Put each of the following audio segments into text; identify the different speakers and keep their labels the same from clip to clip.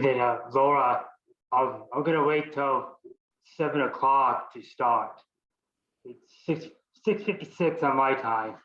Speaker 1: And then Laura, I'm gonna wait till 7 o'clock to start. It's 6:56 on my time.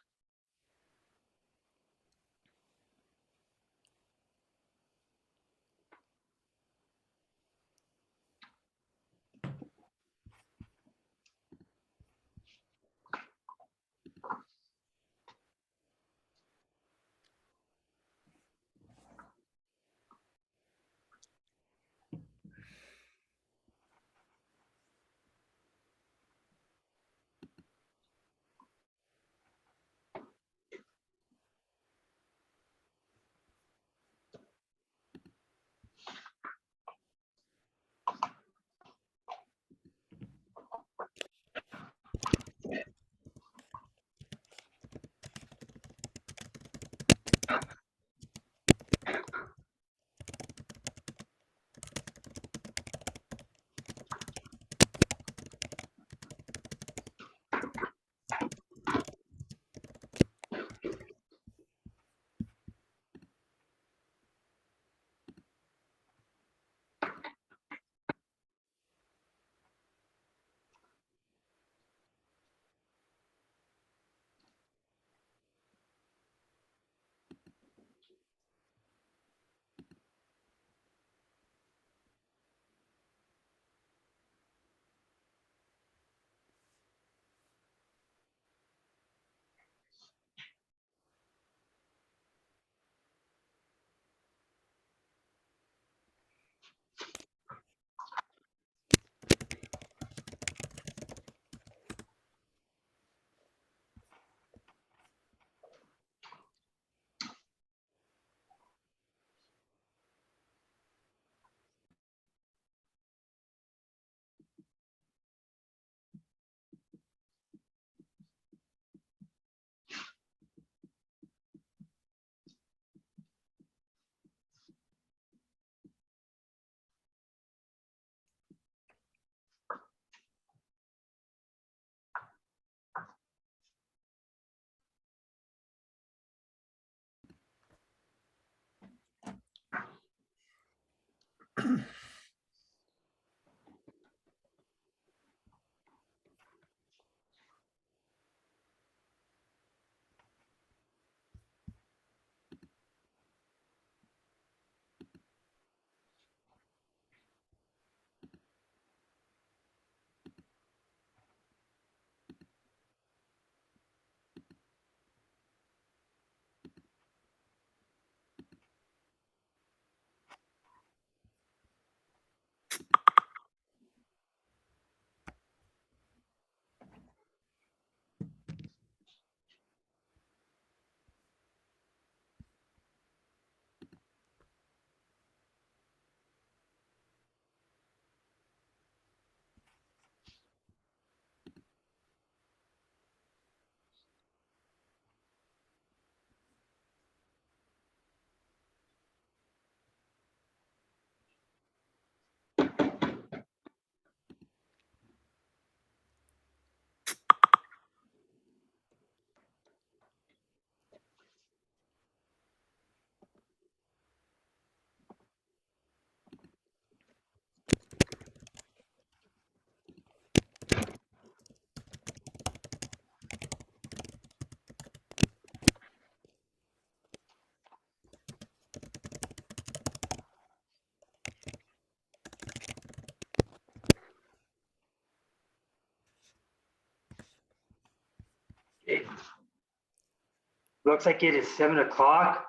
Speaker 1: Looks like it is 7 o'clock.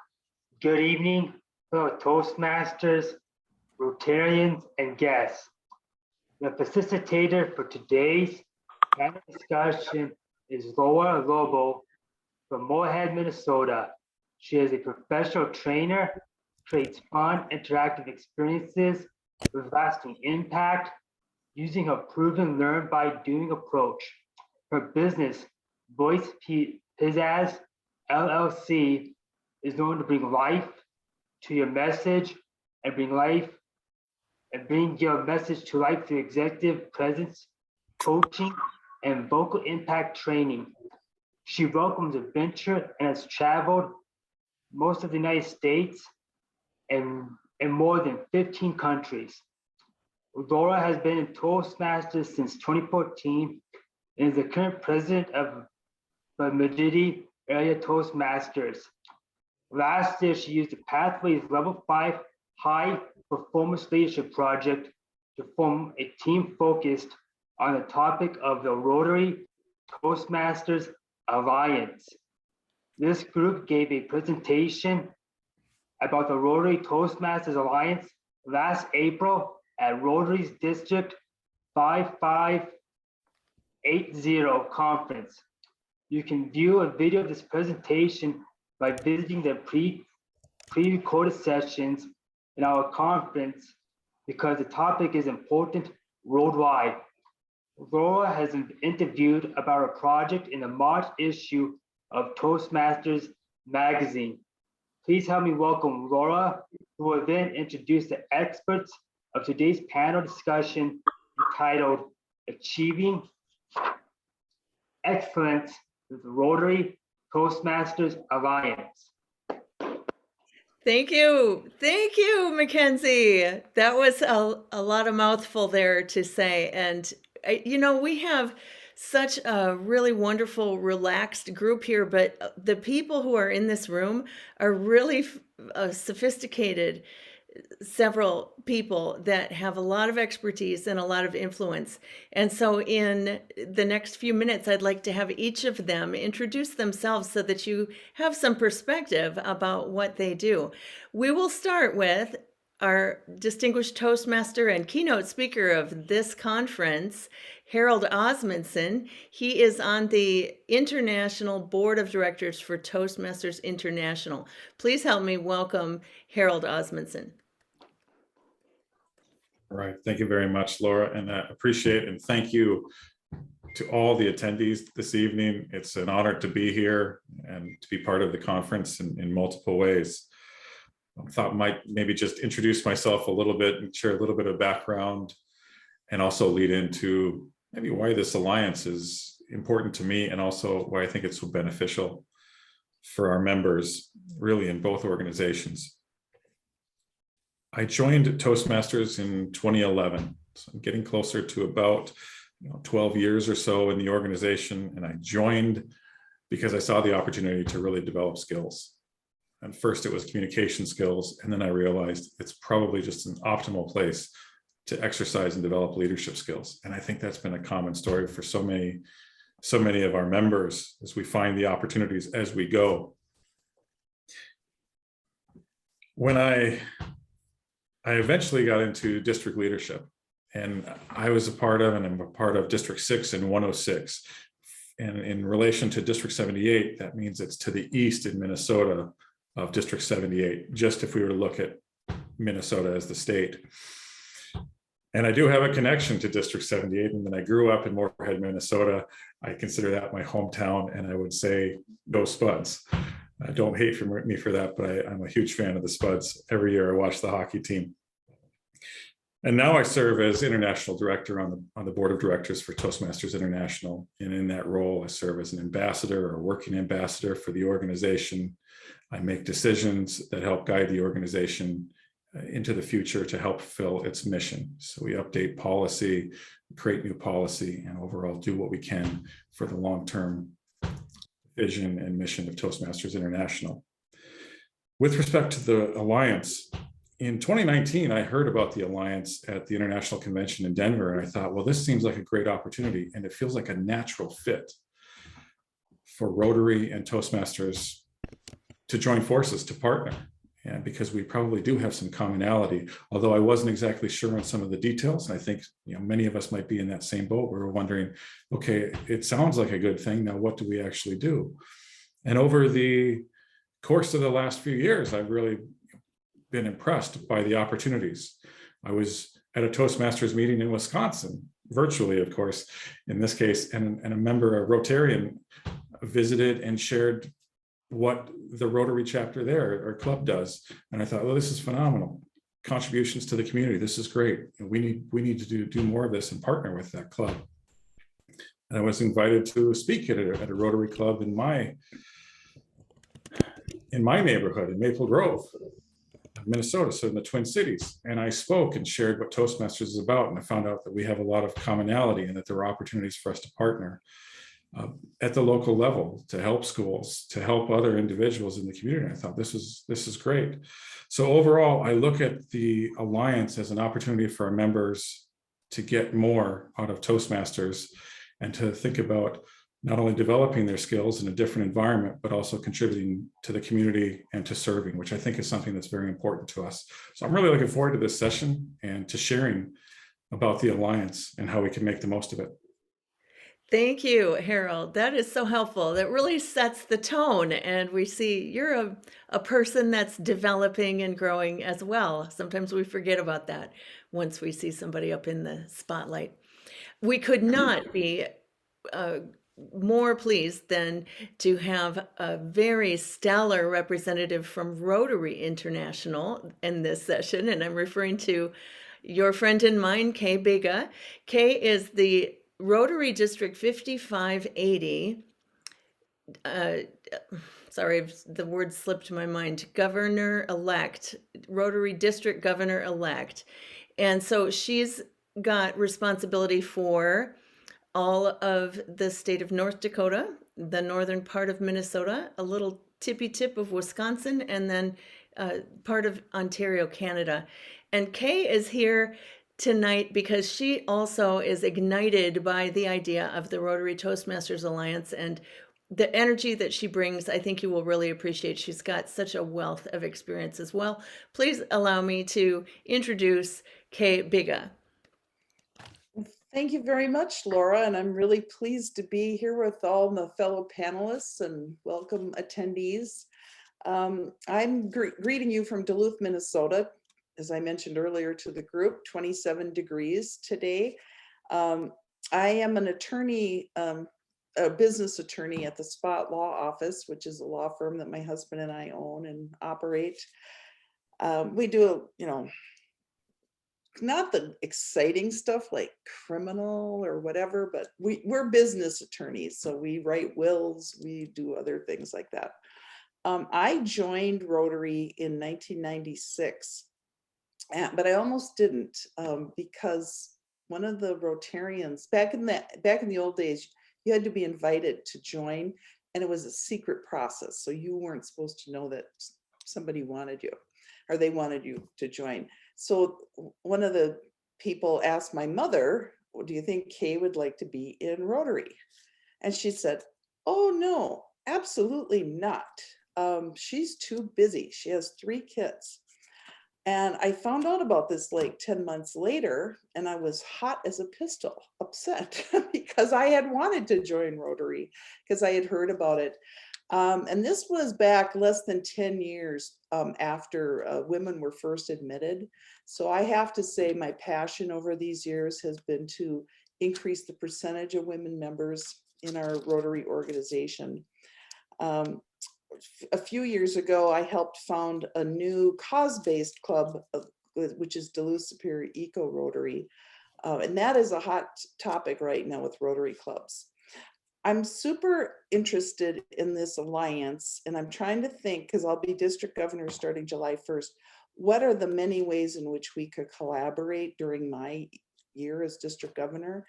Speaker 1: Good evening, fellow Toastmasters, Rotarians, and guests. The facilitator for today's panel discussion is Lobo from Moorhead, Minnesota. She is a professional trainer, creates fun, interactive experiences with lasting impact using her proven learn by doing approach. Her business, Voice Pizzazz LLC, is known to bring life to your message and bring your message to life through executive presence, coaching, and vocal impact training. She welcomes adventure and has traveled most of the United States and in more than 15 countries. Laura has been in Toastmasters since 2014 and is the current president of the Majidi Area Toastmasters. Last year, she used the Pathways Level 5 High Performance Leadership Project to form a team focused on the topic of the Rotary Toastmasters Alliance. This group gave a presentation about the Rotary Toastmasters Alliance last April at Rotary's District 5580 conference. You can view a video of this presentation by visiting the pre-recorded sessions in our conference because the topic is important worldwide. Laura has been interviewed about her project in the March issue of Toastmasters magazine. Please help me welcome Laura, who will then introduce the experts of today's panel discussion entitled Achieving Excellence with the Rotary Toastmasters Alliance.
Speaker 2: Thank you, Mackenzie. That was a lot of mouthful there to say. And, you know, we have such a really wonderful, relaxed group here, but the people who are in this room are really sophisticated, several people that have a lot of expertise and a lot of influence. And so in the next few minutes, I'd like to have each of them introduce themselves so that you have some perspective about what they do. We will start with our distinguished Toastmaster and keynote speaker of this conference, Harold Osmondson. He is on the International Board of Directors for Toastmasters International. Please help me welcome Harold Osmondson.
Speaker 3: All right, thank you very much, Laura, and I appreciate and thank you to all the attendees this evening. It's an honor to be here and to be part of the conference in multiple ways. I thought I might maybe just introduce myself a little bit and share a little bit of background and also lead into maybe why this alliance is important to me and also why I think it's so beneficial for our members really in both organizations. I joined Toastmasters in 2011, so I'm getting closer to about 12 years or so in the organization, and I joined because I saw the opportunity to really develop skills. And first it was communication skills, and then I realized it's probably just an optimal place to exercise and develop leadership skills. And I think that's been a common story for so many of our members as we find the opportunities as we go. When I eventually got into district leadership, and I was a part of, and I'm a part of District 6 and 106. And in relation to District 78, that means it's to the east in Minnesota of District 78, just if we were to look at Minnesota as the state. And I do have a connection to District 78, and then I grew up in Moorhead, Minnesota. I consider that my hometown, and I would say go Spuds. Don't hate me for that, but I'm a huge fan of the Spuds. Every year I watch the hockey team. And now I serve as international director on the board of directors for Toastmasters International. And in that role, I serve as an ambassador or working ambassador for the organization. I make decisions that help guide the organization into the future to help fulfill its mission. So we update policy, create new policy, and overall do what we can for the long-term vision and mission of Toastmasters International. With respect to the Alliance, in 2019, I heard about the Alliance at the International Convention in Denver, and I thought, well, this seems like a great opportunity, and it feels like a natural fit for Rotary and Toastmasters to join forces, to partner, and because we probably do have some commonality, although I wasn't exactly sure on some of the details, and I think many of us might be in that same boat. We were wondering, okay, it sounds like a good thing, now what do we actually do? And over the course of the last few years, I've really been impressed by the opportunities. I was at a Toastmasters meeting in Wisconsin, virtually, of course, in this case, and a member, a Rotarian, visited and shared what the Rotary chapter there, or club, does. And I thought, well, this is phenomenal. Contributions to the community, this is great. And we need to do more of this and partner with that club. And I was invited to speak at a Rotary club in my neighborhood in Maple Grove. Minnesota, so in the Twin Cities. And I spoke and shared what Toastmasters is about. And I found out that we have a lot of commonality and that there are opportunities for us to partner at the local level to help schools, to help other individuals in the community. I thought this is great. So overall, I look at the Alliance as an opportunity for our members to get more out of Toastmasters and to think about not only developing their skills in a different environment, but also contributing to the community and to serving, which I think is something that's very important to us. So I'm really looking forward to this session and to sharing about the Alliance and how we can make the most of it.
Speaker 2: Thank you, Harold. That is so helpful. That really sets the tone. And we see you're a person that's developing and growing as well. Sometimes we forget about that once we see somebody up in the spotlight. We could not be more pleased than to have a very stellar representative from Rotary International in this session. And I'm referring to your friend and mine, Kay Biga. Kay is the Rotary District 5580, sorry, the word slipped my mind, governor-elect, Rotary District governor-elect. And so she's got responsibility for all of the state of North Dakota, the northern part of Minnesota, a little tippy tip of Wisconsin, and then part of Ontario, Canada. And Kay is here tonight because she also is ignited by the idea of the Rotary Toastmasters Alliance and the energy that she brings. I think you will really appreciate. She's got such a wealth of experience as well. Please allow me to introduce Kay Biga.
Speaker 4: Thank you very much, Laura, and I'm really pleased to be here with all the fellow panelists and welcome attendees. I'm greeting you from Duluth, Minnesota. As I mentioned earlier to the group, 27 degrees today. I am an attorney, a business attorney at the Spot Law Office, which is a law firm that my husband and I own and operate. We do, not the exciting stuff like criminal or whatever, but we're business attorneys. So we write wills, we do other things like that. I joined Rotary in 1996. But I almost didn't because one of the Rotarians back in the old days, you had to be invited to join, and it was a secret process. So you weren't supposed to know that somebody wanted you, or they wanted you to join. So one of the people asked my mother, well, "Do you think Kay would like to be in Rotary?" And she said, "Oh no, absolutely not. She's too busy. She has 3 kids." And I found out about this like 10 months later, and I was hot as a pistol, upset because I had wanted to join Rotary because I had heard about it. And this was back less than 10 years after women were first admitted. So I have to say my passion over these years has been to increase the percentage of women members in our Rotary organization. A few years ago, I helped found a new cause-based club, which is Duluth Superior Eco Rotary. And that is a hot topic right now with Rotary clubs. I'm super interested in this alliance, and I'm trying to think, because I'll be district governor starting July 1st, what are the many ways in which we could collaborate during my year as district governor?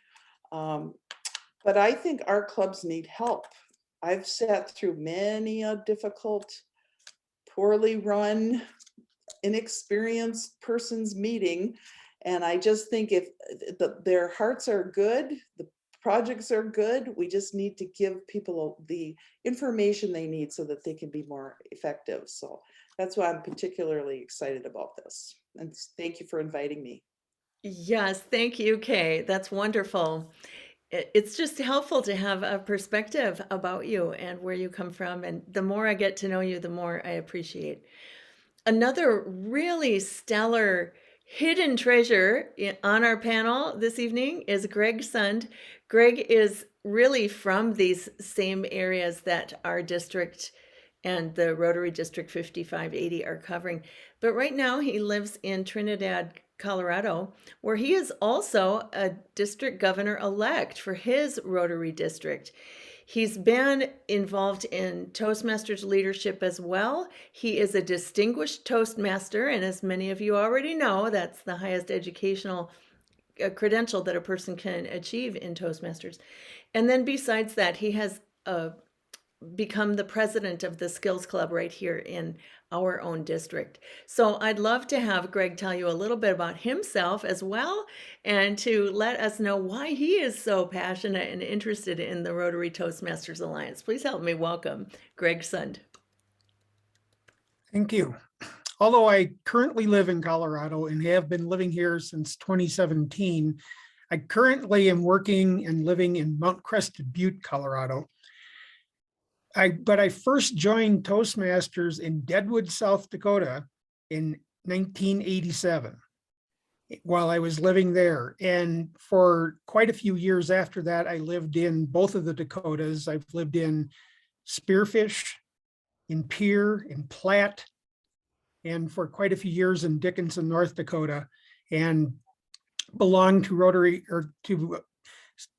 Speaker 4: But I think our clubs need help. I've sat through many a difficult, poorly run, inexperienced person's meeting. And I just think if their hearts are good, the projects are good, we just need to give people the information they need so that they can be more effective. So that's why I'm particularly excited about this. And thank you for inviting me.
Speaker 2: Yes, thank you, Kay. That's wonderful. It's just helpful to have a perspective about you and where you come from. And the more I get to know you, the more I appreciate. Another really stellar hidden treasure on our panel this evening is Greg Sund. Greg is really from these same areas that our district and the Rotary District 5580 are covering. But right now he lives in Trinidad, Colorado, where he is also a district governor-elect for his Rotary district. He's been involved in Toastmasters leadership as well. He is a distinguished Toastmaster, and as many of you already know, that's the highest educational credential that a person can achieve in Toastmasters. And then besides that, he has become the president of the Skills Club right here in our own district. So I'd love to have Greg tell you a little bit about himself as well, and to let us know why he is so passionate and interested in the Rotary Toastmasters Alliance. Please help me welcome Greg Sund.
Speaker 5: Thank you. Although I currently live in Colorado and have been living here since 2017, I currently am working and living in Mount Crested Butte, Colorado. But I first joined Toastmasters in Deadwood, South Dakota in 1987 while I was living there. And for quite a few years after that, I lived in both of the Dakotas. I've lived in Spearfish, in Pierre, in Platte, and for quite a few years in Dickinson, North Dakota, and belonged to Rotary or to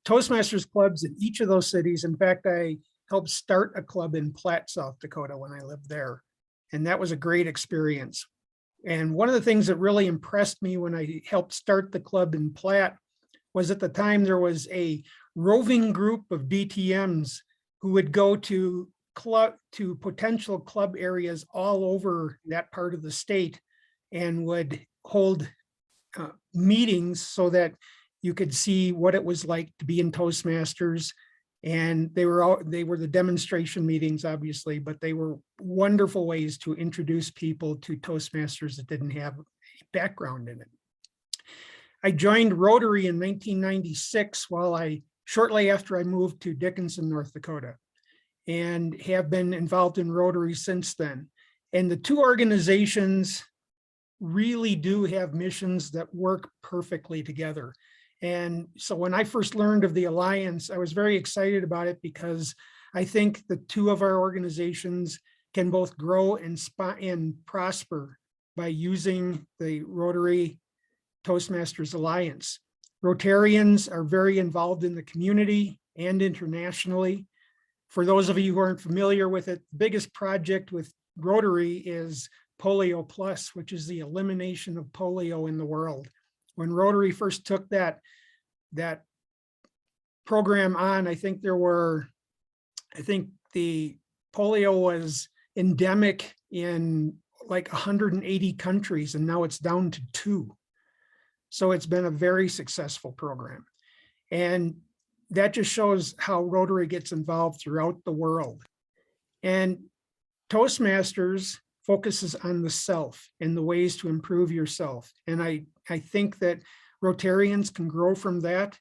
Speaker 5: Toastmasters clubs in each of those cities. In fact, I helped start a club in Platte, South Dakota when I lived there. And that was a great experience. And one of the things that really impressed me when I helped start the club in Platte was at the time there was a roving group of DTMs who would go to potential club areas all over that part of the state and would hold meetings so that you could see what it was like to be in Toastmasters. And they were the demonstration meetings, obviously, but they were wonderful ways to introduce people to Toastmasters that didn't have a background in it. I joined Rotary in 1996 shortly after I moved to Dickinson, North Dakota, and have been involved in Rotary since then. And the two organizations really do have missions that work perfectly together. And so when I first learned of the Alliance, I was very excited about it because I think the two of our organizations can both grow and prosper by using the Rotary Toastmasters Alliance. Rotarians are very involved in the community and internationally. For those of you who aren't familiar with it, the biggest project with Rotary is Polio Plus, which is the elimination of polio in the world. When Rotary first took that program on, I think the polio was endemic in like 180 countries, and now it's down to 2. So it's been a very successful program. And that just shows how Rotary gets involved throughout the world. And Toastmasters focuses on the self and the ways to improve yourself. And I think that Rotarians can grow from that,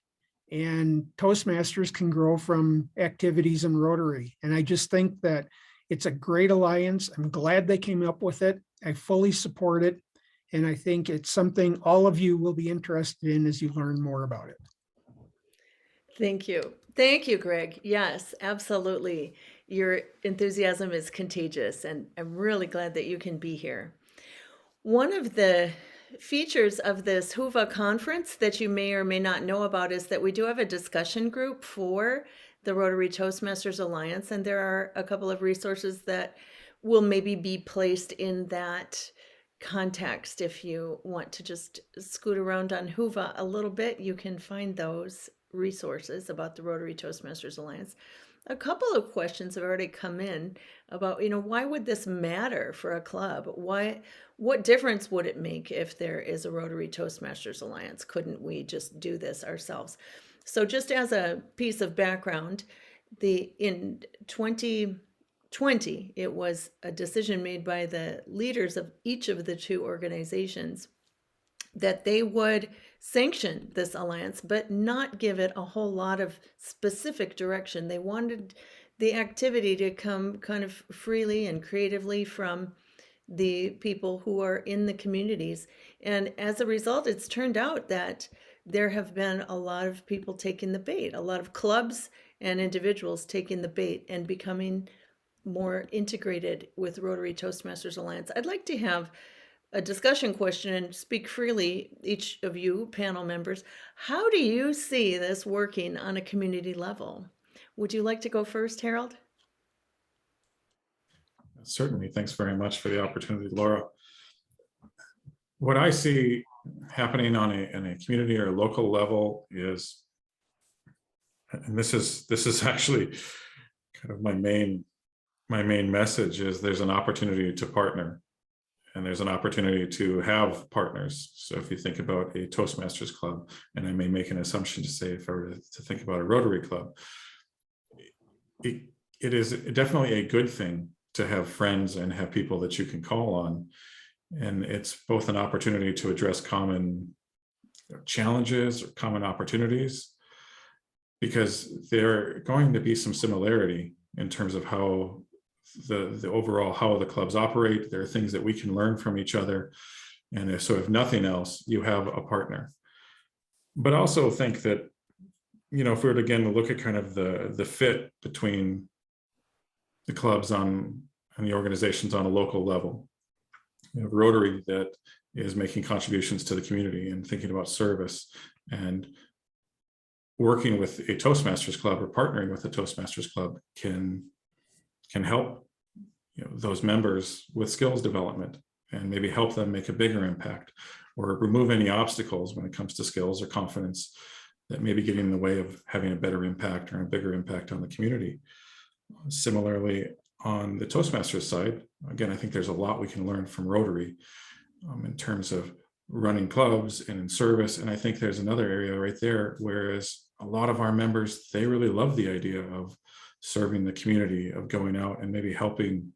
Speaker 5: and Toastmasters can grow from activities in Rotary. And I just think that it's a great alliance. I'm glad they came up with it. I fully support it. And I think it's something all of you will be interested in as you learn more about it.
Speaker 2: Thank you. Thank you, Greg. Yes, absolutely. Your enthusiasm is contagious, and I'm really glad that you can be here. One of the features of this HUVA conference that you may or may not know about is that we do have a discussion group for the Rotary Toastmasters Alliance, and there are a couple of resources that will maybe be placed in that context. If you want to just scoot around on HUVA a little bit, you can find those resources about the Rotary Toastmasters Alliance. A couple of questions have already come in about, why would this matter for a club? What difference would it make if there is a Rotary Toastmasters Alliance? Couldn't we just do this ourselves? So just as a piece of background, in 2020, it was a decision made by the leaders of each of the two organizations that they would sanction this alliance, but not give it a whole lot of specific direction. They wanted the activity to come kind of freely and creatively from the people who are in the communities. And as a result, it's turned out that there have been a lot of people taking the bait, a lot of clubs and individuals taking the bait and becoming more integrated with Rotary Toastmasters Alliance. I'd like to have a discussion question and speak freely, each of you panel members. How do you see this working on a community level? Would you like to go first, Harold?
Speaker 3: Certainly. Thanks very much for the opportunity, Laura. What I see happening on a community or local level is, and this is actually kind of my main message, is there's an opportunity to partner, and there's an opportunity to have partners. So if you think about a Toastmasters club, and I may make an assumption to say if I were to think about a Rotary club, it is definitely a good thing to have friends and have people that you can call on. And it's both an opportunity to address common challenges or common opportunities, because there are going to be some similarity in terms of how the overall how the clubs operate. There are things that we can learn from each other. And so if nothing else, you have a partner. But also think that, you know, if we were to again look at kind of the fit between the clubs and the organizations on a local level, you know, Rotary that is making contributions to the community and thinking about service, and working with a Toastmasters club or partnering with a Toastmasters club can help, you know, those members with skills development and maybe help them make a bigger impact, or remove any obstacles when it comes to skills or confidence that may be getting in the way of having a better impact or a bigger impact on the community. Similarly, on the Toastmasters side, again, I think there's a lot we can learn from Rotary in terms of running clubs and in service. And I think there's another area right there, whereas a lot of our members, they really love the idea of serving the community, of going out and maybe helping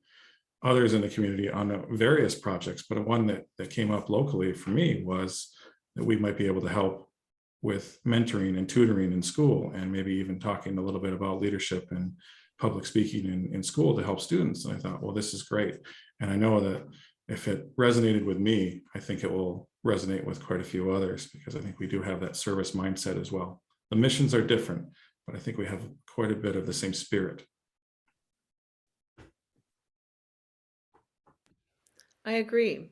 Speaker 3: others in the community on various projects. But one that came up locally for me was that we might be able to help with mentoring and tutoring in school, and maybe even talking a little bit about leadership and public speaking in school to help students. And I thought, well, this is great. And I know that if it resonated with me, I think it will resonate with quite a few others, because I think we do have that service mindset as well. The missions are different, but I think we have quite a bit of the same spirit.
Speaker 2: I agree.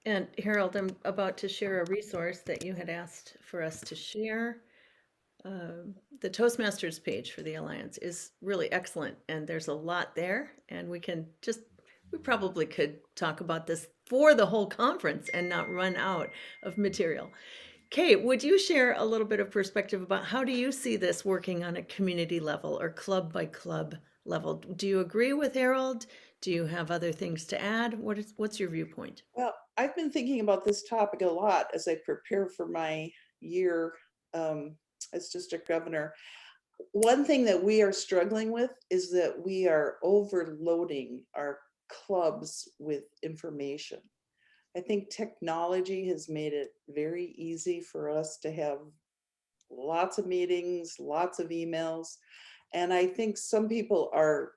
Speaker 2: And Harold, I'm about to share a resource that you had asked for us to share. The Toastmasters page for the Alliance is really excellent, and there's a lot there, and we probably could talk about this for the whole conference and not run out of material. Kate, would you share a little bit of perspective about how do you see this working on a community level or club by club level? Do you agree with Harold? Do you have other things to add? What's your viewpoint?
Speaker 4: Well, I've been thinking about this topic a lot as I prepare for my year as district governor. One thing that we are struggling with is that we are overloading our clubs with information. I think technology has made it very easy for us to have lots of meetings, lots of emails, and I think some people are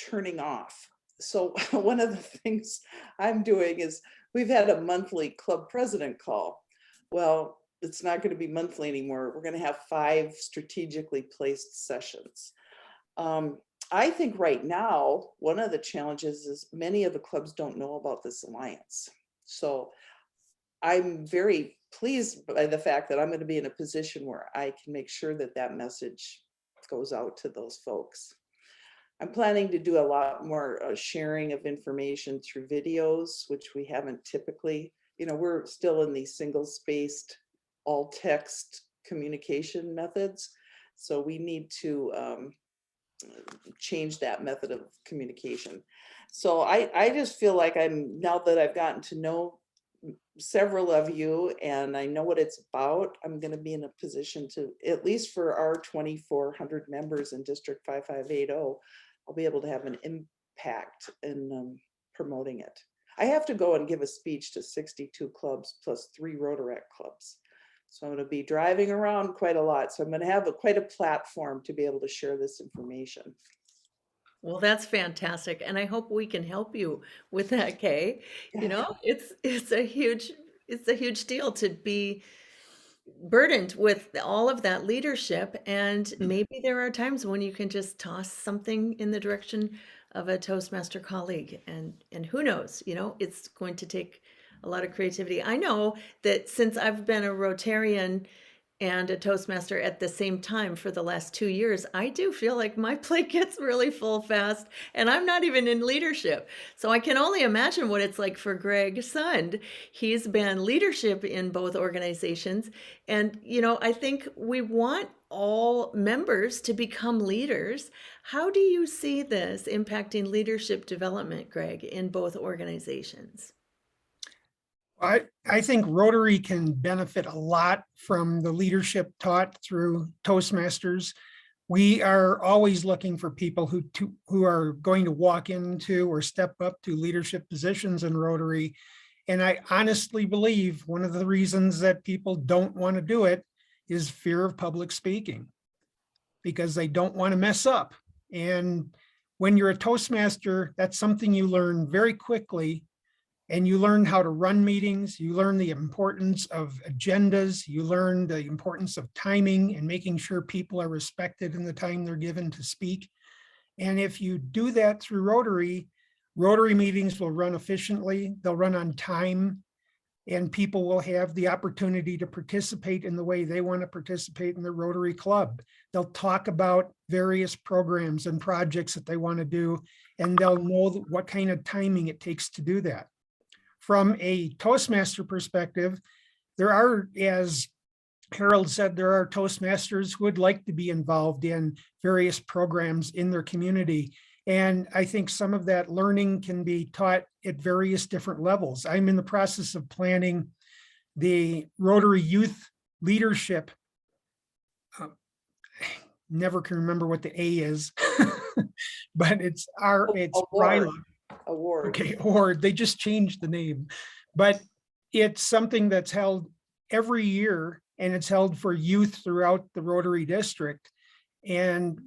Speaker 4: turning off. So one of the things I'm doing is, we've had a monthly club president call. Well, it's not going to be monthly anymore. We're going to have 5 strategically placed sessions. I think right now, one of the challenges is many of the clubs don't know about this alliance. So I'm very pleased by the fact that I'm going to be in a position where I can make sure that that message goes out to those folks. I'm planning to do a lot more sharing of information through videos, which we haven't typically, you know, we're still in these single-spaced, all text communication methods. So we need to change that method of communication. So I just feel like now that I've gotten to know several of you and I know what it's about, I'm going to be in a position to, at least for our 2,400 members in District 5580, I'll be able to have an impact in promoting it. I have to go and give a speech to 62 clubs plus 3 Rotaract clubs. So I'm going to be driving around quite a lot. So I'm going to have quite a platform to be able to share this information.
Speaker 2: Well, that's fantastic, and I hope we can help you with that, Kay. You know, it's a huge deal to be burdened with all of that leadership, and maybe there are times when you can just toss something in the direction of a Toastmaster colleague, and who knows, you know, it's going to take a lot of creativity. I know that since I've been a Rotarian and a Toastmaster at the same time for the last 2 years, I do feel like my plate gets really full fast, and I'm not even in leadership. So I can only imagine what it's like for Greg Sund. He's been leadership in both organizations. And, I think we want all members to become leaders. How do you see this impacting leadership development, Greg, in both organizations?
Speaker 5: I think Rotary can benefit a lot from the leadership taught through Toastmasters. We are always looking for people who are going to walk into or step up to leadership positions in Rotary. And I honestly believe one of the reasons that people don't want to do it is fear of public speaking, because they don't want to mess up. And when you're a Toastmaster, that's something you learn very quickly. And you learn how to run meetings, you learn the importance of agendas, you learn the importance of timing and making sure people are respected in the time they're given to speak. And if you do that through Rotary, Rotary meetings will run efficiently, they'll run on time, and people will have the opportunity to participate in the way they want to participate in the Rotary Club. They'll talk about various programs and projects that they want to do, and they'll know what kind of timing it takes to do that. From a Toastmaster perspective, there are, as Harold said, there are Toastmasters who would like to be involved in various programs in their community. And I think some of that learning can be taught at various different levels. I'm in the process of planning the Rotary Youth Leadership. Never can remember what the A is, but it's RILA.
Speaker 4: Award.
Speaker 5: Okay, award. They just changed the name, but it's something that's held every year, and it's held for youth throughout the Rotary District. And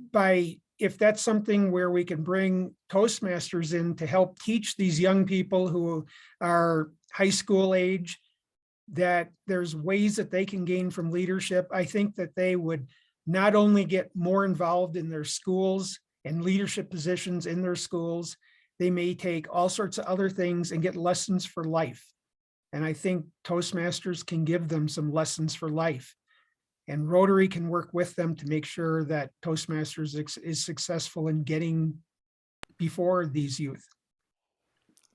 Speaker 5: if that's something where we can bring Toastmasters in to help teach these young people who are high school age, that there's ways that they can gain from leadership, I think that they would not only get more involved in their schools and leadership positions in their schools, they may take all sorts of other things and get lessons for life. And I think Toastmasters can give them some lessons for life. And Rotary can work with them to make sure that Toastmasters is successful in getting before these youth.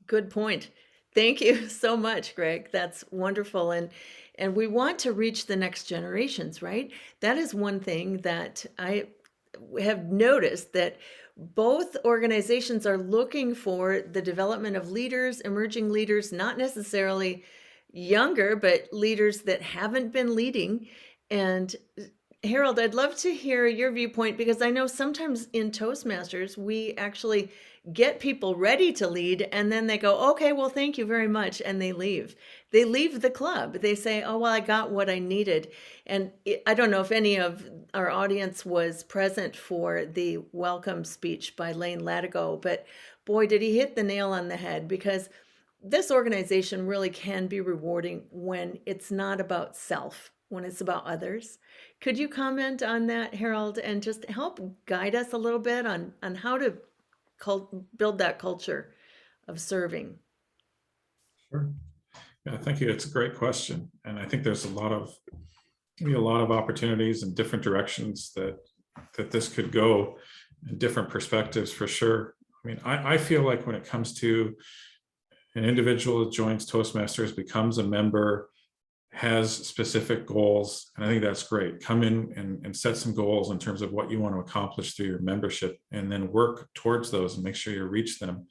Speaker 2: Good point. Thank you so much, Greg. That's wonderful. And we want to reach the next generations, right? That is one thing that I have noticed, that both organizations are looking for the development of leaders, emerging leaders, not necessarily younger, but leaders that haven't been leading. And Harold, I'd love to hear your viewpoint, because I know sometimes in Toastmasters, we actually get people ready to lead, and then they go, okay, well, thank you very much, and they leave. They leave the club. They say, oh, well, I got what I needed. And I don't know if any of our audience was present for the welcome speech by Lane Latigo, but boy, did he hit the nail on the head, because this organization really can be rewarding when it's not about self, when it's about others. Could you comment on that, Harold, and just help guide us a little bit on how to build that culture of serving?
Speaker 3: Sure. Yeah, thank you. It's a great question. And I think there's a lot of opportunities and different directions that this could go, and different perspectives for sure. I mean, I feel like when it comes to an individual that joins Toastmasters, becomes a member, has specific goals, and I think that's great. Come in and set some goals in terms of what you want to accomplish through your membership, and then work towards those and make sure you reach them.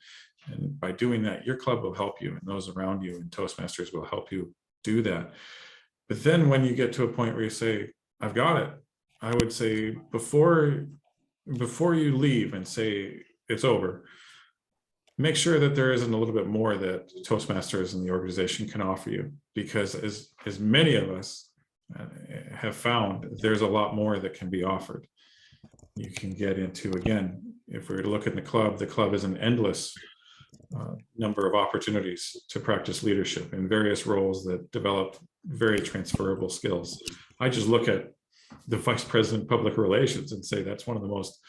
Speaker 3: And by doing that, your club will help you, and those around you and Toastmasters will help you do that. But then when you get to a point where you say, I've got it, I would say before you leave and say it's over, make sure that there isn't a little bit more that Toastmasters and the organization can offer you, because as many of us have found, there's a lot more that can be offered. You can get into, again, if we were to look at the club is an endless number of opportunities to practice leadership in various roles that develop very transferable skills. I just look at the Vice President of Public Relations and say that's one of the most,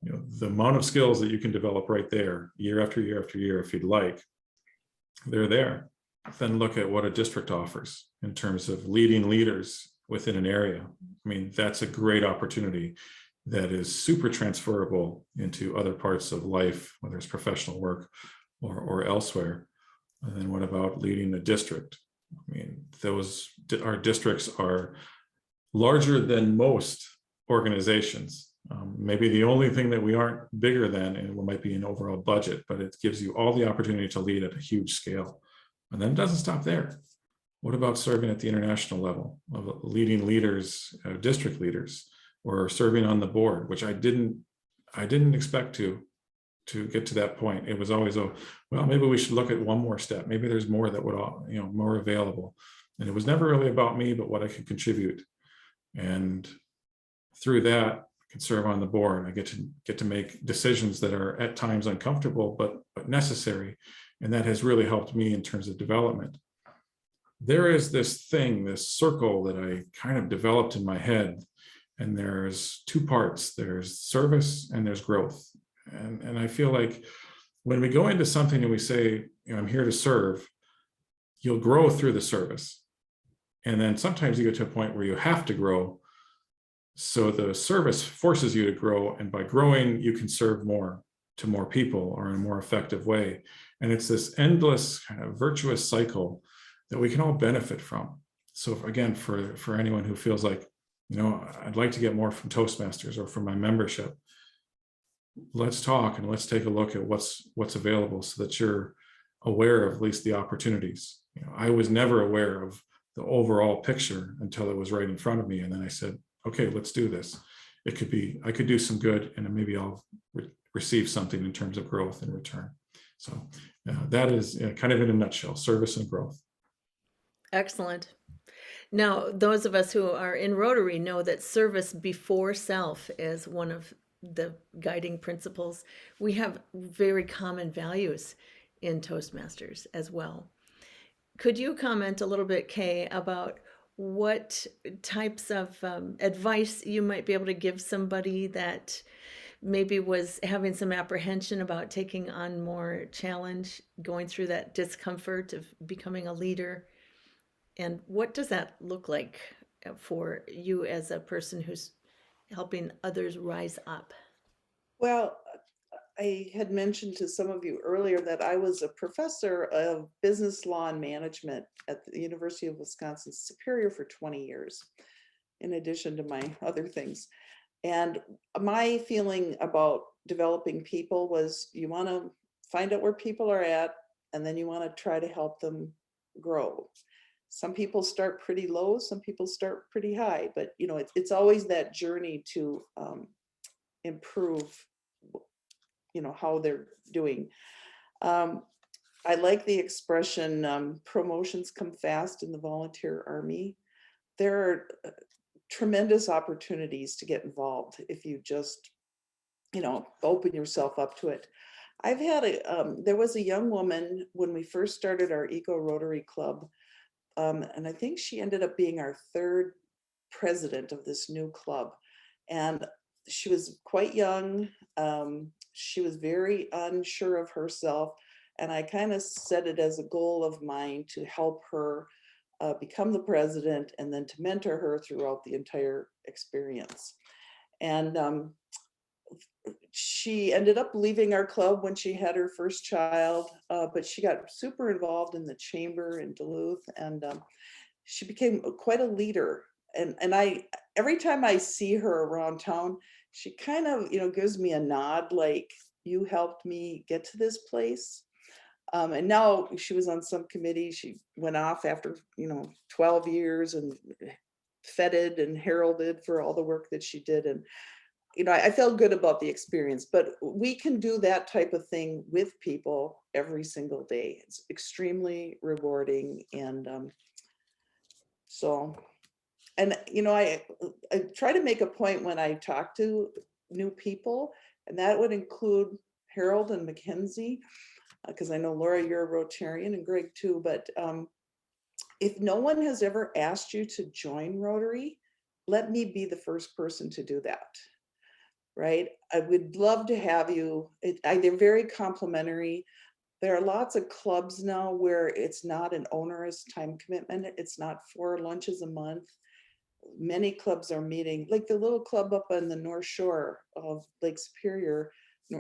Speaker 3: the amount of skills that you can develop right there, year after year after year, if you'd like, they're there. Then look at what a district offers in terms of leading leaders, within an area. I mean, that's a great opportunity that is super transferable into other parts of life, whether it's professional work or elsewhere. And then what about leading a district? I mean, our districts are larger than most organizations. Maybe the only thing that we aren't bigger than, and it might be an overall budget, but it gives you all the opportunity to lead at a huge scale. And then it doesn't stop there. What about serving at the international level, of leading leaders, district leaders, or serving on the board, which I didn't expect to get to that point. It was always, oh, well, maybe we should look at one more step. Maybe there's more that would, more available. And it was never really about me, but what I could contribute. And through that, I can serve on the board. I get to make decisions that are at times uncomfortable, but necessary. And that has really helped me in terms of development. There is this circle that I kind of developed in my head. And there's two parts. There's service and there's growth. And I feel like when we go into something and we say, I'm here to serve, you'll grow through the service. And then sometimes you get to a point where you have to grow. So the service forces you to grow. And by growing, you can serve more to more people or in a more effective way. And it's this endless kind of virtuous cycle that we can all benefit from. So again, for anyone who feels like, I'd like to get more from Toastmasters or from my membership, let's talk and let's take a look at what's available so that you're aware of at least the opportunities. I was never aware of the overall picture until it was right in front of me. And then I said, okay, let's do this. It could be, I could do some good and maybe I'll receive something in terms of growth in return. So that is kind of in a nutshell, service and growth.
Speaker 2: Excellent. Now, those of us who are in Rotary know that service before self is one of the guiding principles. We have very common values in Toastmasters as well. Could you comment a little bit, Kay, about what types of advice you might be able to give somebody that maybe was having some apprehension about taking on more challenge, going through that discomfort of becoming a leader? And what does that look like for you as a person who's helping others rise up?
Speaker 4: Well, I had mentioned to some of you earlier that I was a professor of business law and management at the University of Wisconsin-Superior for 20 years, in addition to my other things. And my feeling about developing people was you want to find out where people are at, and then you want to try to help them grow. Some people start pretty low, some people start pretty high, but it's always that journey to improve how they're doing. I like the expression, promotions come fast in the volunteer army. There are tremendous opportunities to get involved if you just, open yourself up to it. I've had there was a young woman when we first started our Eco Rotary Club, and I think she ended up being our third president of this new club. And she was quite young. She was very unsure of herself. And I kind of set it as a goal of mine to help her become the president and then to mentor her throughout the entire experience. And she ended up leaving our club when she had her first child, but she got super involved in the chamber in Duluth, and she became quite a leader. And I, every time I see her around town, she kind of, gives me a nod, like, you helped me get to this place. And now she was on some committee. She went off after, 12 years and feted and heralded for all the work that she did. And, I felt good about the experience, but we can do that type of thing with people every single day. It's extremely rewarding. And I try to make a point when I talk to new people, and that would include Harold and Mackenzie, because I know, Laura, you're a Rotarian, and Greg too, but if no one has ever asked you to join Rotary, let me be the first person to do that, right? I would love to have you. They're very complimentary. There are lots of clubs now where it's not an onerous time commitment. It's not 4 lunches a month. many clubs are meeting, like the little club up on the North Shore of Lake Superior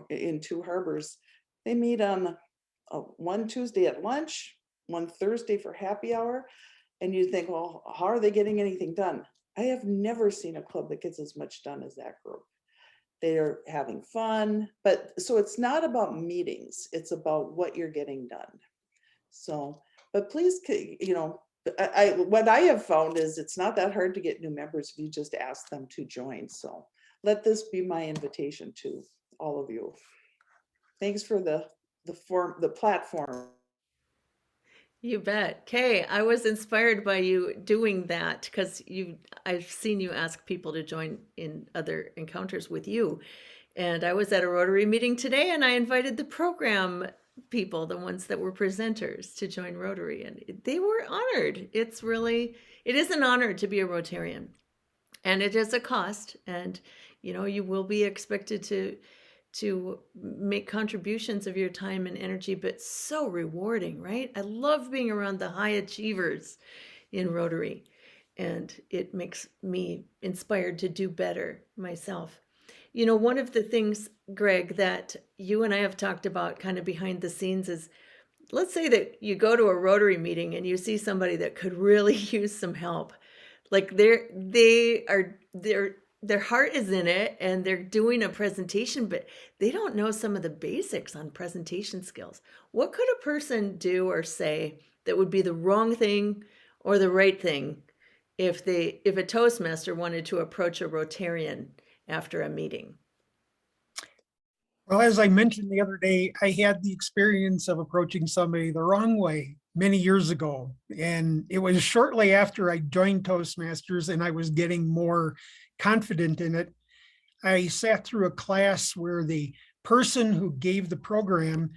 Speaker 4: in Two Harbors. They meet on one Tuesday at lunch, one Thursday for happy hour. And you think, well, how are they getting anything done? I have never seen a club that gets as much done as that group. They are having fun, but so it's not about meetings, it's about what you're getting done. So, but please, you know, what I have found is it's not that hard to get new members if you just ask them to join. So let this be my invitation to all of you. Thanks for the platform.
Speaker 2: You bet. Kay, I was inspired by you doing that because I've seen you ask people to join in other encounters with you. And I was at a Rotary meeting today and I invited the program people, the ones that were presenters, to join Rotary, and they were honored. It is an honor to be a Rotarian, and it is a cost, and you will be expected to make contributions of your time and energy, but so rewarding, right? I love being around the high achievers in Rotary, and it makes me inspired to do better myself. One of the things, Greg, that you and I have talked about kind of behind the scenes is, let's say that you go to a Rotary meeting and you see somebody that could really use some help. Like their heart is in it and they're doing a presentation, but they don't know some of the basics on presentation skills. What could a person do or say that would be the wrong thing or the right thing if a Toastmaster wanted to approach a Rotarian after a meeting?
Speaker 5: Well, as I mentioned the other day, I had the experience of approaching somebody the wrong way many years ago. And it was shortly after I joined Toastmasters and I was getting more confident in it. I sat through a class where the person who gave the program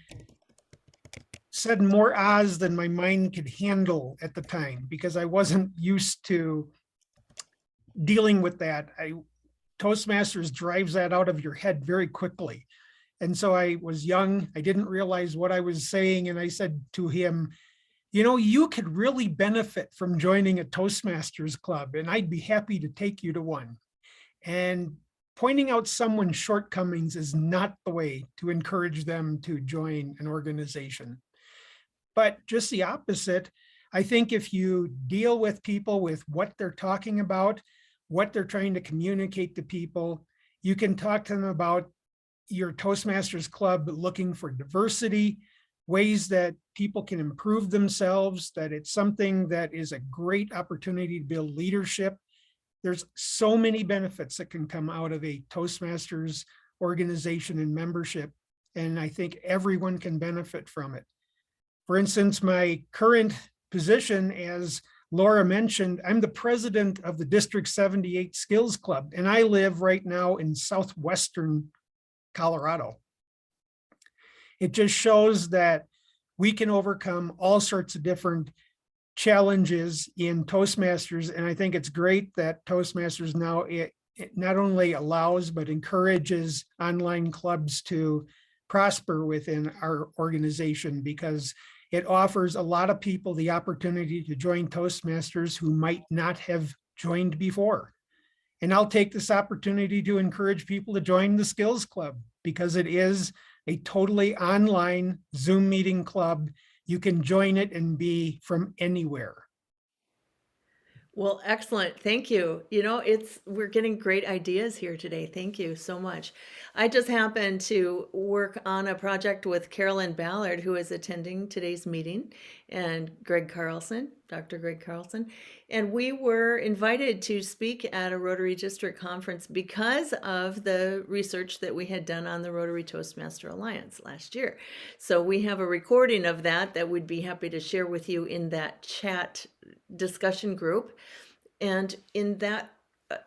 Speaker 5: said more ahs than my mind could handle at the time, because I wasn't used to dealing with that. Toastmasters drives that out of your head very quickly. And so I was young, I didn't realize what I was saying. And I said to him, you could really benefit from joining a Toastmasters club, and I'd be happy to take you to one. And pointing out someone's shortcomings is not the way to encourage them to join an organization. But just the opposite. I think if you deal with people with what they're talking about, what they're trying to communicate to people, you can talk to them about your Toastmasters club looking for diversity, ways that people can improve themselves, that it's something that is a great opportunity to build leadership. There's so many benefits that can come out of a Toastmasters organization and membership, and I think everyone can benefit from it. For instance, my current position, as Laura mentioned, I'm the president of the District 78 Skills Club, and I live right now in southwestern Colorado. It just shows that we can overcome all sorts of different challenges in Toastmasters. And I think it's great that Toastmasters now, it not only allows, but encourages online clubs to prosper within our organization, because it offers a lot of people the opportunity to join Toastmasters who might not have joined before. And I'll take this opportunity to encourage people to join the Skills Club, because it is a totally online Zoom meeting club. You can join it and be from anywhere.
Speaker 2: Well, excellent. Thank you. We're getting great ideas here today. Thank you so much. I just happened to work on a project with Carolyn Ballard, who is attending today's meeting, and Dr. Greg Carlson. And we were invited to speak at a Rotary District conference because of the research that we had done on the Rotary Toastmaster Alliance last year. So we have a recording of that we'd be happy to share with you in that chat discussion group. And in that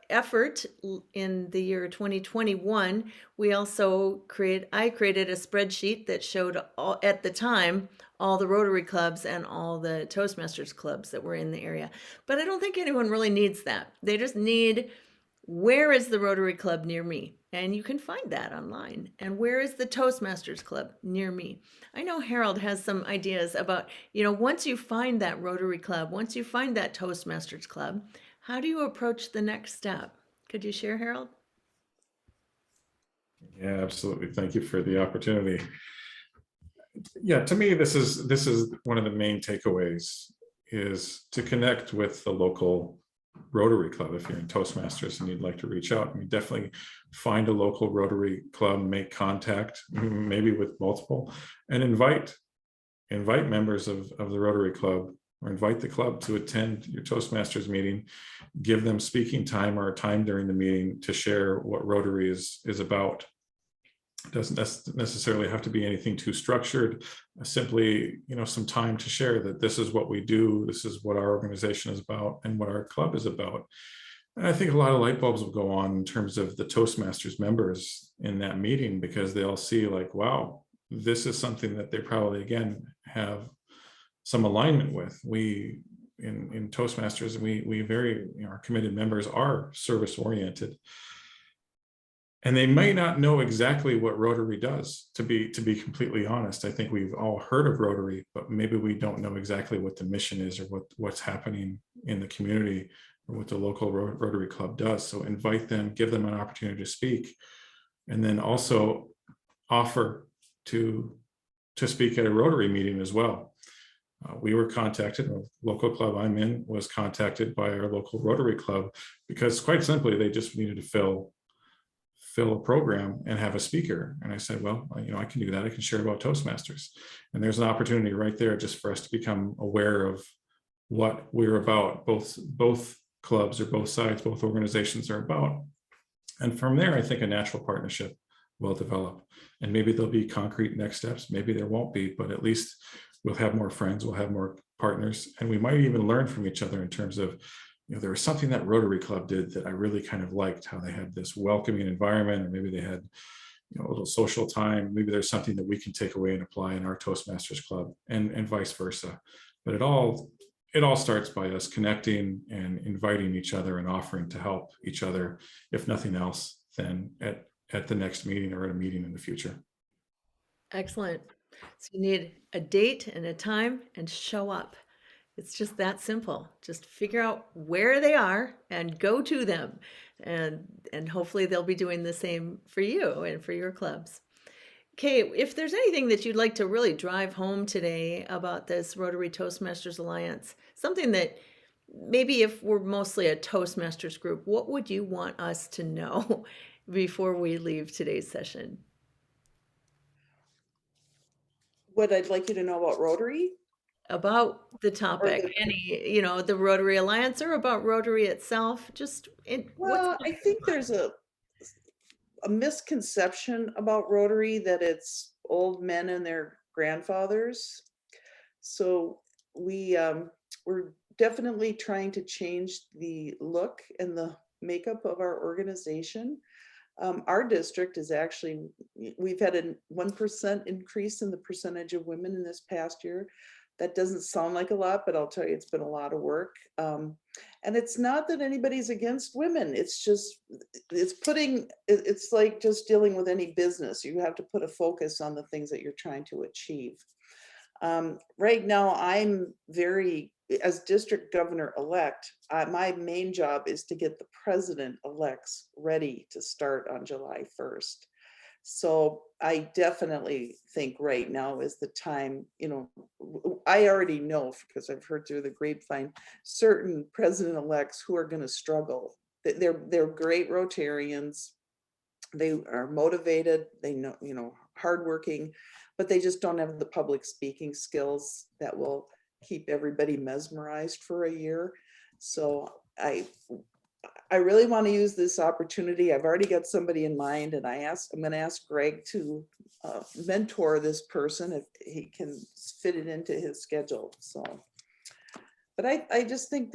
Speaker 2: effort in the year 2021, I created a spreadsheet that showed at the time all the Rotary clubs and all the Toastmasters clubs that were in the area. But I don't think anyone really needs that. They just need, where is the Rotary club near me? And you can find that online. And where is the Toastmasters club near me? I know Harold has some ideas about, once you find that Rotary club, once you find that Toastmasters club, how do you approach the next step? Could you share, Harold?
Speaker 3: Yeah, absolutely. Thank you for the opportunity. Yeah, to me, this is one of the main takeaways, is to connect with the local Rotary Club. If you're in Toastmasters and you'd like to reach out, I mean, definitely find a local Rotary Club, make contact, maybe with multiple, and invite members of the Rotary Club, or invite the club to attend your Toastmasters meeting. Give them speaking time or time during the meeting to share what Rotary is about. It doesn't necessarily have to be anything too structured. Simply, some time to share that this is what we do, this is what our organization is about, and what our club is about. And I think a lot of light bulbs will go on in terms of the Toastmasters members in that meeting, because they'll see like, wow, this is something that they probably, again, have some alignment with. We in Toastmasters, we very, our committed members are service oriented. And they may not know exactly what Rotary does, to be completely honest. I think we've all heard of Rotary, but maybe we don't know exactly what the mission is, or what's happening in the community, or what the local Rotary Club does. So invite them, give them an opportunity to speak, and then also offer to speak at a Rotary meeting as well. We were contacted, a local club I'm in was contacted by our local Rotary Club, because quite simply, they just needed to fill a program and have a speaker. And I said, well, I can do that. I can share about Toastmasters. And there's an opportunity right there just for us to become aware of what we're about, both clubs, or both sides, both organizations are about. And from there, I think a natural partnership will develop. And maybe there'll be concrete next steps, maybe there won't be, but at least we'll have more friends, we'll have more partners, and we might even learn from each other in terms of, there was something that Rotary Club did that I really kind of liked, how they had this welcoming environment, or maybe they had, a little social time. Maybe there's something that we can take away and apply in our Toastmasters Club, and vice versa. But it all starts by us connecting and inviting each other and offering to help each other, if nothing else, then at the next meeting or at a meeting in the future.
Speaker 2: Excellent. So you need a date and a time, and show up. It's just that simple. Just figure out where they are and go to them. And hopefully they'll be doing the same for you and for your clubs. Okay, if there's anything that you'd like to really drive home today about this Rotary Toastmasters Alliance, something that maybe, if we're mostly a Toastmasters group, what would you want us to know before we leave today's session?
Speaker 4: What I'd like you to know about Rotary?
Speaker 2: About the topic, the Rotary Alliance, or about Rotary itself,
Speaker 4: Well, I think there's a misconception about Rotary, that it's old men and their grandfathers. So we're definitely trying to change the look and the makeup of our organization. Our district is actually, we've had a 1% increase in the percentage of women in this past year. That doesn't sound like a lot, but I'll tell you, it's been a lot of work. And it's not that anybody's against women. It's just, it's like just dealing with any business. You have to put a focus on the things that you're trying to achieve. Right now, as district governor-elect, my main job is to get the president-elects ready to start on July 1st. So I definitely think right now is the time, I already know, because I've heard through the grapevine, certain president-elects who are going to struggle. They're great Rotarians. They are motivated, they know, hardworking, but they just don't have the public speaking skills that will keep everybody mesmerized for a year. So I really want to use this opportunity. I've already got somebody in mind, and I'm going to ask Greg to mentor this person if he can fit it into his schedule. So, but I just think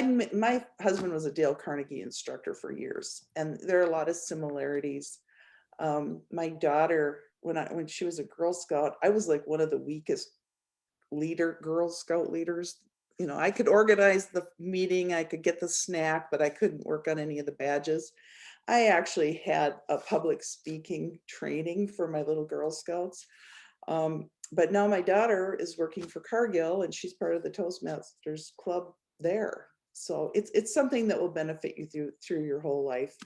Speaker 4: my husband was a Dale Carnegie instructor for years, and there are a lot of similarities. My daughter, when she was a Girl Scout, I was like one of the weakest Girl Scout leaders. I could organize the meeting, I could get the snack, but I couldn't work on any of the badges. I actually had a public speaking training for my little Girl Scouts. But now my daughter is working for Cargill, and she's part of the Toastmasters Club there. So it's something that will benefit you through your whole life,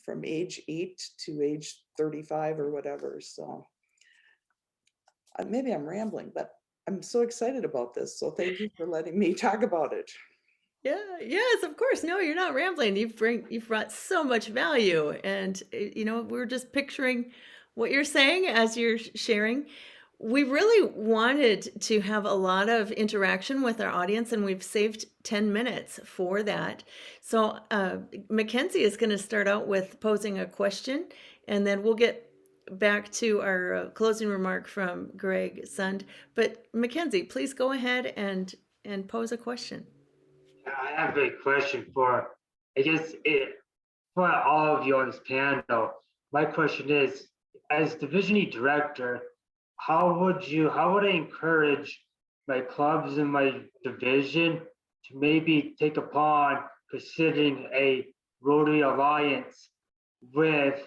Speaker 4: from age 8 to age 35 or whatever. So maybe I'm rambling, but I'm so excited about this. So thank you for letting me talk about it.
Speaker 2: Yeah, yes, of course. No, you're not rambling. You've brought so much value, and we're just picturing what you're saying as you're sharing. We really wanted to have a lot of interaction with our audience, and we've saved 10 minutes for that. So Mackenzie is going to start out with posing a question, and then we'll get back to our closing remark from Greg Sund. But Mackenzie, please go ahead and pose a question.
Speaker 1: I have a question for, I guess, for all of you on this panel. My question is, as Division E Director, how would I encourage my clubs in my division to maybe take upon considering a Rotary Alliance with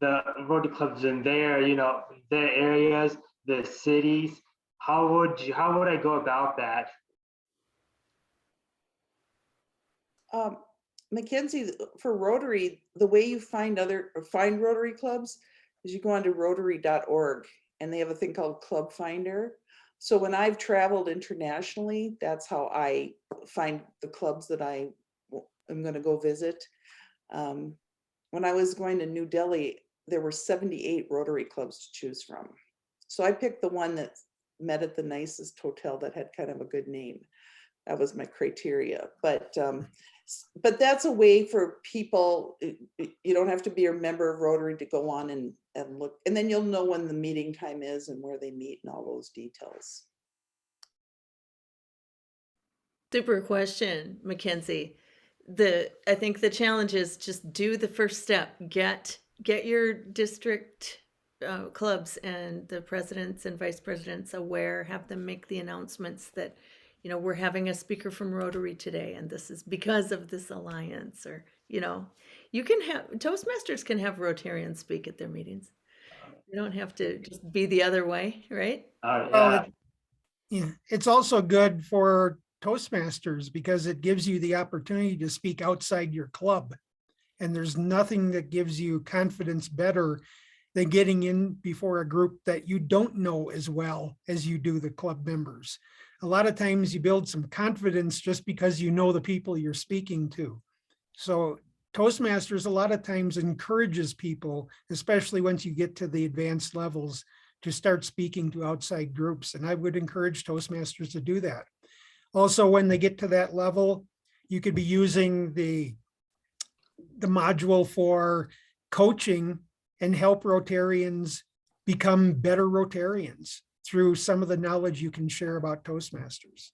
Speaker 1: the Rotary clubs in their areas, the cities? How would I go about that?
Speaker 4: Mackenzie, for Rotary, the way you find Rotary clubs is you go onto rotary.org, and they have a thing called Club Finder. So when I've traveled internationally, that's how I find the clubs that I am going to go visit. When I was going to New Delhi, there were 78 Rotary clubs to choose from. So I picked the one that met at the nicest hotel that had kind of a good name. That was my criteria. But that's a way for people. You don't have to be a member of Rotary to go on and look, and then you'll know when the meeting time is and where they meet and all those details.
Speaker 2: Super question, Mackenzie. I think the challenge is just do the first step. Get your district clubs and the presidents and vice presidents aware. Have them make the announcements that, we're having a speaker from Rotary today, and this is because of this alliance. Or, you can have Toastmasters can have Rotarians speak at their meetings. You don't have to just be the other way, right?
Speaker 1: Yeah.
Speaker 5: Yeah, it's also good for Toastmasters because it gives you the opportunity to speak outside your club. And there's nothing that gives you confidence better than getting in before a group that you don't know as well as you do the club members. A lot of times you build some confidence just because you know the people you're speaking to. So Toastmasters a lot of times encourages people, especially once you get to the advanced levels, to start speaking to outside groups. And I would encourage Toastmasters to do that. Also, when they get to that level, you could be using the module for coaching and help Rotarians become better Rotarians through some of the knowledge you can share about Toastmasters.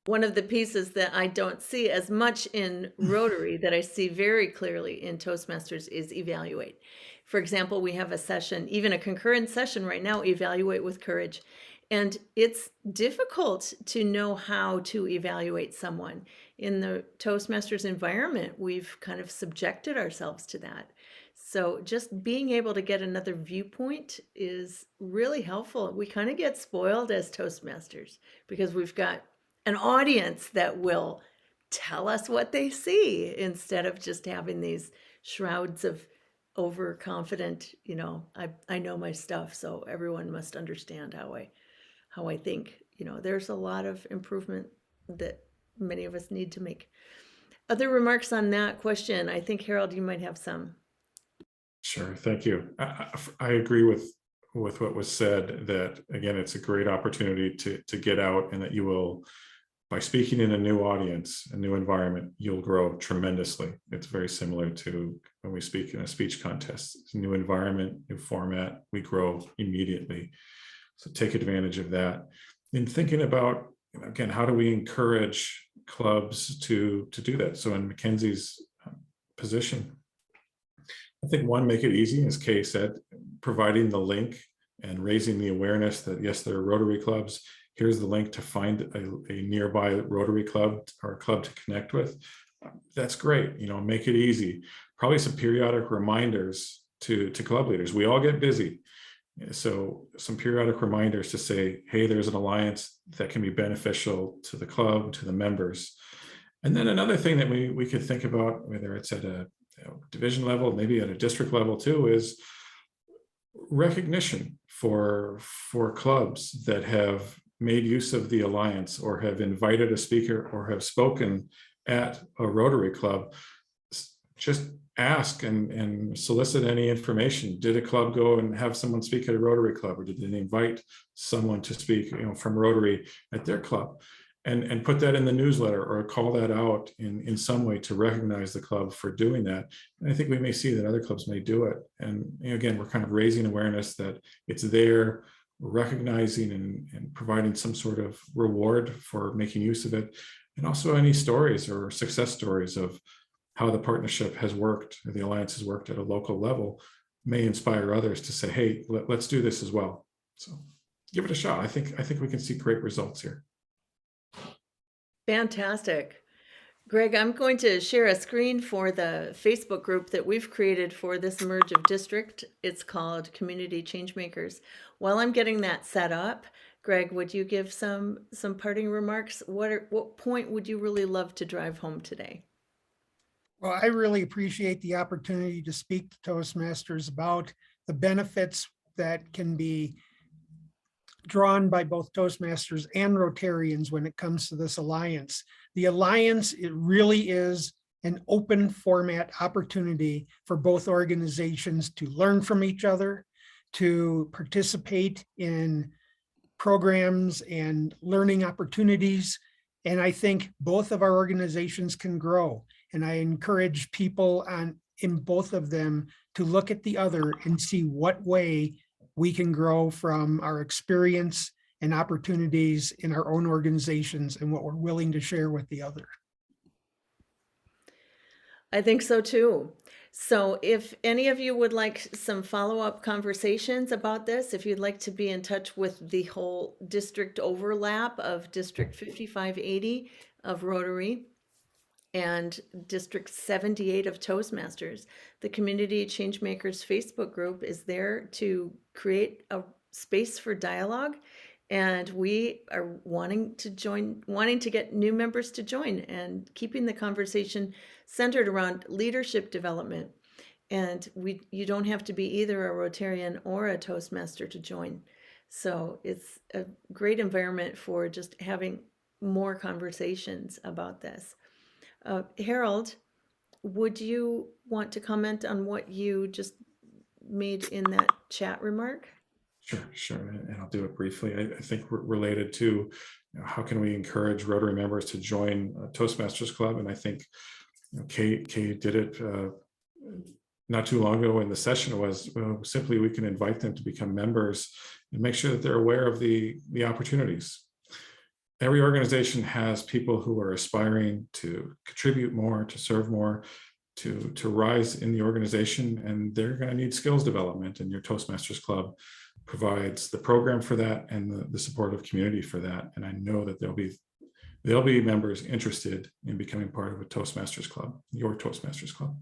Speaker 2: One of the pieces that I don't see as much in Rotary that I see very clearly in Toastmasters is evaluate. For example, we have a session, even a concurrent session right now, Evaluate with Courage. And it's difficult to know how to evaluate someone. In the Toastmasters environment, we've kind of subjected ourselves to that. So just being able to get another viewpoint is really helpful. We kind of get spoiled as Toastmasters because we've got an audience that will tell us what they see instead of just having these shrouds of overconfident, I know my stuff, so everyone must understand how I think. There's a lot of improvement that many of us need to make. Other remarks on that question? I think, Harold, you might have some.
Speaker 3: Sure, thank you. I agree with what was said, that again, it's a great opportunity to get out, and that you will, by speaking in a new audience, a new environment, you'll grow tremendously. It's very similar to when we speak in a speech contest. It's a new environment, new format, we grow immediately. So take advantage of that. In thinking about, again, how do we encourage clubs to do that? So in Mackenzie's position, I think one, make it easy, as Kay said, providing the link and raising the awareness that yes, there are Rotary clubs. Here's the link to find a nearby Rotary club or a club to connect with. That's great. Make it easy. Probably some periodic reminders to club leaders. We all get busy. So some periodic reminders to say, hey, there's an alliance that can be beneficial to the club, to the members. And then another thing that we could think about, whether it's at a division level, maybe at a district level too, is recognition for clubs that have made use of the Alliance or have invited a speaker or have spoken at a Rotary Club. Just ask and solicit any information. Did a club go and have someone speak at a Rotary Club, or did they invite someone to speak, from Rotary at their club? And put that in the newsletter or call that out in some way to recognize the club for doing that. And I think we may see that other clubs may do it. And again, we're kind of raising awareness that it's there, recognizing and providing some sort of reward for making use of it. And also any stories or success stories of how the partnership has worked, or the Alliance has worked at a local level, may inspire others to say, hey, let's do this as well. So give it a shot. I think we can see great results here.
Speaker 2: Fantastic. Greg, I'm going to share a screen for the Facebook group that we've created for this merge of district. It's called Community Changemakers. While I'm getting that set up, Greg, would you give some parting remarks? What point would you really love to drive home today?
Speaker 5: Well, I really appreciate the opportunity to speak to Toastmasters about the benefits that can be drawn by both Toastmasters and Rotarians when it comes to this Alliance. The Alliance, it really is an open format opportunity for both organizations to learn from each other, to participate in programs and learning opportunities. And I think both of our organizations can grow. And I encourage people in both of them to look at the other and see what way we can grow from our experience and opportunities in our own organizations and what we're willing to share with the other.
Speaker 2: I think so too. So if any of you would like some follow-up conversations about this, if you'd like to be in touch with the whole district overlap of District 5580 of Rotary and District 78 of Toastmasters, the Community Changemakers Facebook group is there to create a space for dialogue. And we are wanting to get new members to join and keeping the conversation centered around leadership development. And you don't have to be either a Rotarian or a Toastmaster to join. So it's a great environment for just having more conversations about this. Harold, would you want to comment on what you just made in that chat remark?
Speaker 3: Sure. And I'll do it briefly. I think related to how can we encourage Rotary members to join Toastmasters Club? And I think Kay did it not too long ago in the session was simply we can invite them to become members and make sure that they're aware of the opportunities. Every organization has people who are aspiring to contribute more, to serve more, to rise in the organization, and they're going to need skills development, and your Toastmasters Club provides the program for that and the supportive community for that. And I know that there'll be members interested in becoming part of a Toastmasters Club, your Toastmasters Club.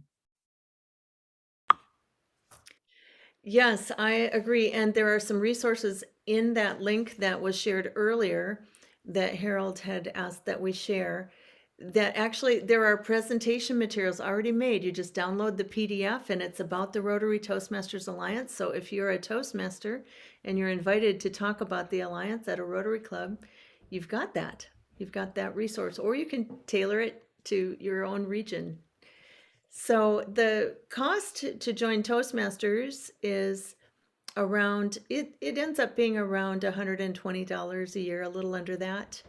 Speaker 2: Yes, I agree. And there are some resources in that link that was shared earlier that Harold had asked that we share, that actually there are presentation materials already made. You just download the PDF and it's about the Rotary Toastmasters Alliance. So if you're a Toastmaster and you're invited to talk about the Alliance at a Rotary Club, you've got that. You've got that resource, or you can tailor it to your own region. So the cost to join Toastmasters is around, it ends up being around $120 a year, a little under that.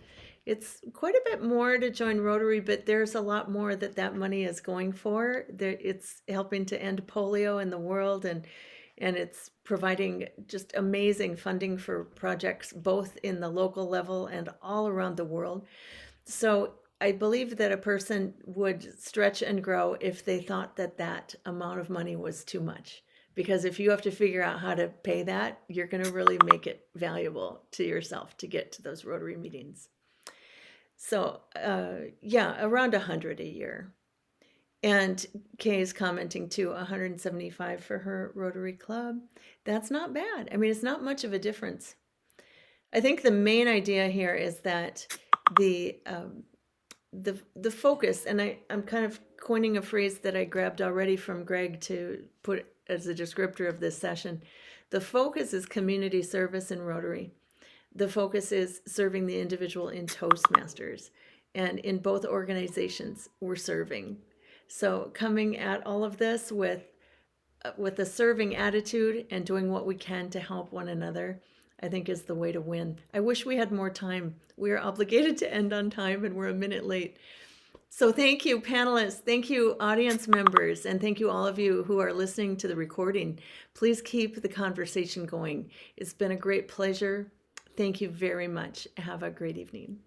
Speaker 2: It's quite a bit more to join Rotary, but there's a lot more that money is going for. It's helping to end polio in the world, and it's providing just amazing funding for projects both in the local level and all around the world. So I believe that a person would stretch and grow if they thought that amount of money was too much. Because if you have to figure out how to pay that, you're going to really make it valuable to yourself to get to those Rotary meetings. So yeah, around 100 a year. And Kay is commenting too, 175 for her Rotary Club. That's not bad. I mean, it's not much of a difference. I think the main idea here is that the the focus, and I'm kind of coining a phrase that I grabbed already from Greg to put as a descriptor of this session. The focus is community service in Rotary. The focus is serving the individual in Toastmasters, and in both organizations we're serving. So coming at all of this with a serving attitude and doing what we can to help one another, I think is the way to win. I wish we had more time. We are obligated to end on time and we're a minute late. So thank you, panelists. Thank you, audience members. And thank you all of you who are listening to the recording. Please keep the conversation going. It's been a great pleasure. Thank you very much. Have a great evening.